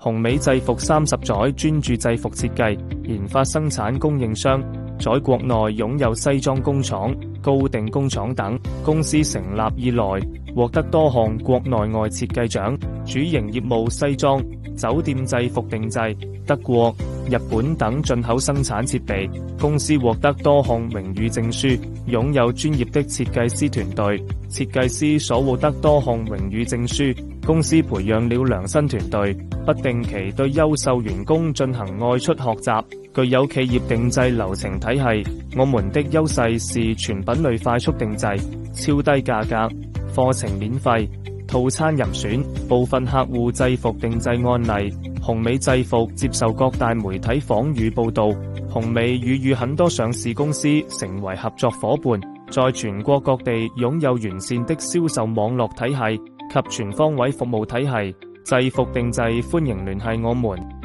紅美製服30載專注製服設計、研發、生產、供應商，在國內擁有西裝工廠、高定工廠等。公司成立以來，獲得多項國內外設計獎，主營業務西裝、酒店制服定製、德國、日本等進口生產設備。公司獲得多項榮譽證書，擁有專業的設計師團隊，設計師所獲得多項榮譽證書。公司培養了良心團隊，不定期對優秀員工進行外出學習，具有企業定製流程體系。我們的優勢是全品類快速定製，超低價格，課程免費，套餐任選。部分客戶制服定製案例，紅美制服接受各大媒體訪與報道。紅美已與很多上市公司成為合作夥伴，在全國各地擁有完善的銷售網絡體系及全方位服務體系。制服定製，歡迎聯繫我們。